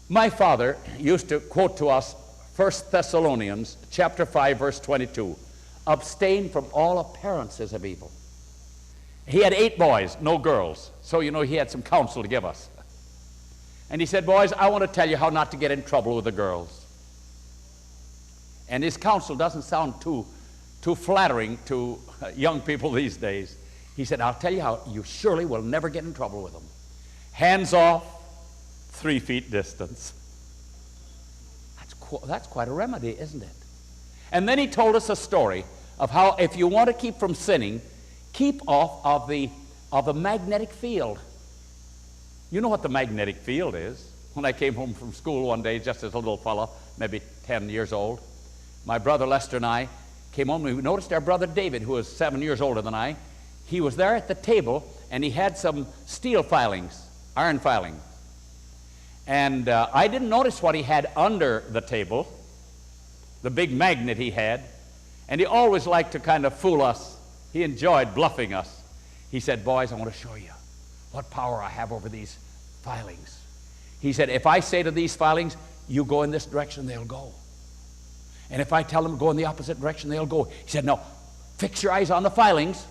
My father used to quote to us 1 Thessalonians chapter 5, verse 22. Abstain from all appearances of evil. He had 8 boys, no girls. So, he had some counsel to give us. And he said, boys, I want to tell you how not to get in trouble with the girls. And his counsel doesn't sound too flattering to young people these days. He said, I'll tell you how you surely will never get in trouble with them. Hands off, 3 feet distance. That's quite a remedy, isn't it? And then he told us a story of how if you want to keep from sinning, keep off of the magnetic field. You know what the magnetic field is. When I came home from school one day, just as a little fellow, maybe 10 years old, my brother Lester and I came home and we noticed our brother David, who was 7 years older than I. He was there at the table and he had some steel filings, iron filings. And I didn't notice what he had under the table, the big magnet he had. And he always liked to kind of fool us. He enjoyed bluffing us. He said, boys, I want to show you what power I have over these filings. He said, if I say to these filings, you go in this direction, they'll go. And if I tell them to go in the opposite direction, they'll go. He said, no, fix your eyes on the filings.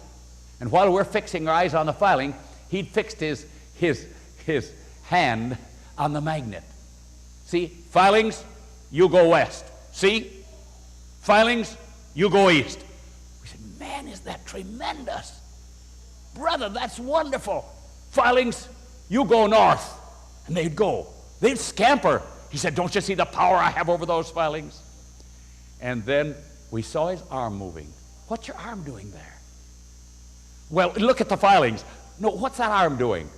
And while we're fixing our eyes on the filing, he'd fixed his hand on the magnet. See, filings, you go west. See, filings, you go east. We said, man, is that tremendous. Brother, that's wonderful. Filings, you go north. And they'd go. They'd scamper. He said, don't you see the power I have over those filings? And then we saw his arm moving. What's your arm doing there? Well, look at the filings. No, what's that arm doing?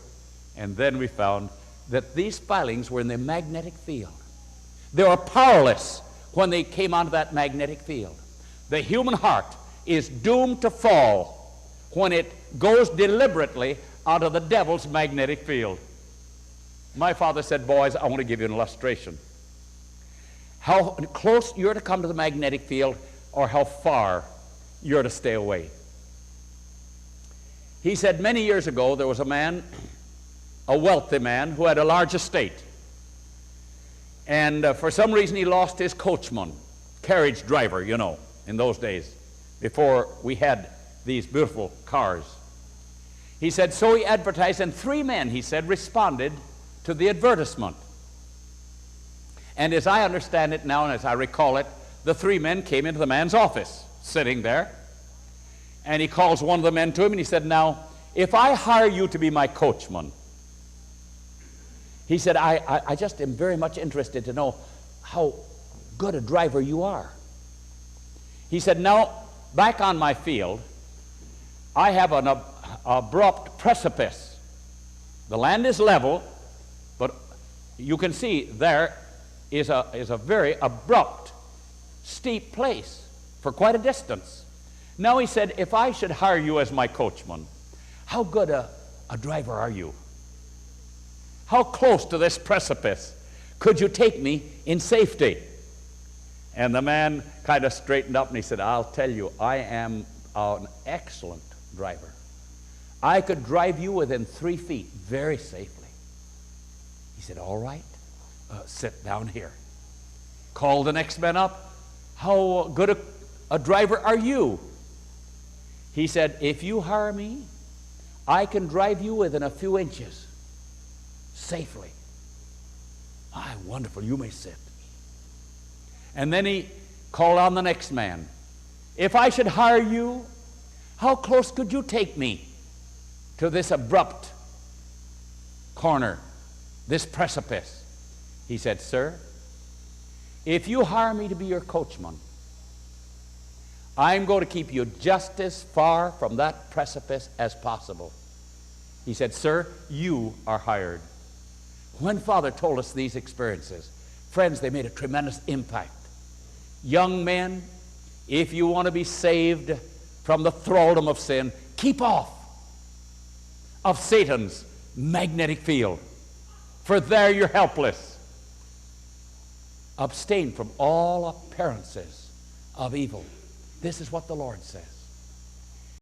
And then we found that these filings were in the magnetic field. They were powerless when they came onto that magnetic field. The human heart is doomed to fall when it goes deliberately onto the devil's magnetic field. My father said, boys, I want to give you an illustration. How close you're to come to the magnetic field or how far you're to stay away. He said many years ago there was a man, a wealthy man, who had a large estate. And for some reason he lost his coachman, carriage driver, in those days, before we had these beautiful cars. He said, so he advertised, and 3 men, he said, responded to the advertisement. And as I understand it now, and as I recall it, the 3 men came into the man's office, sitting there. And he calls one of the men to him, and he said, now, if I hire you to be my coachman, he said, I just am very much interested to know how good a driver you are. He said, now, back on my field, I have an abrupt precipice. The land is level, but you can see there is a very abrupt, steep place for quite a distance. Now he said, if I should hire you as my coachman, how good a driver are you? How close to this precipice could you take me in safety? And the man kind of straightened up and he said, I'll tell you, I am an excellent driver. I could drive you within 3 feet very safely. He said, all right, sit down here. Called the next man up. How good a driver are you? He said, if you hire me, I can drive you within a few inches safely. Ah, wonderful, you may sit. And then he called on the next man. If I should hire you, how close could you take me to this abrupt corner, this precipice? He said, sir, if you hire me to be your coachman, I'm going to keep you just as far from that precipice as possible. He said, sir, you are hired. When Father told us these experiences, friends, they made a tremendous impact. Young men, if you want to be saved from the thraldom of sin, keep off of Satan's magnetic field, for there you're helpless. Abstain from all appearances of evil. This is what the Lord says.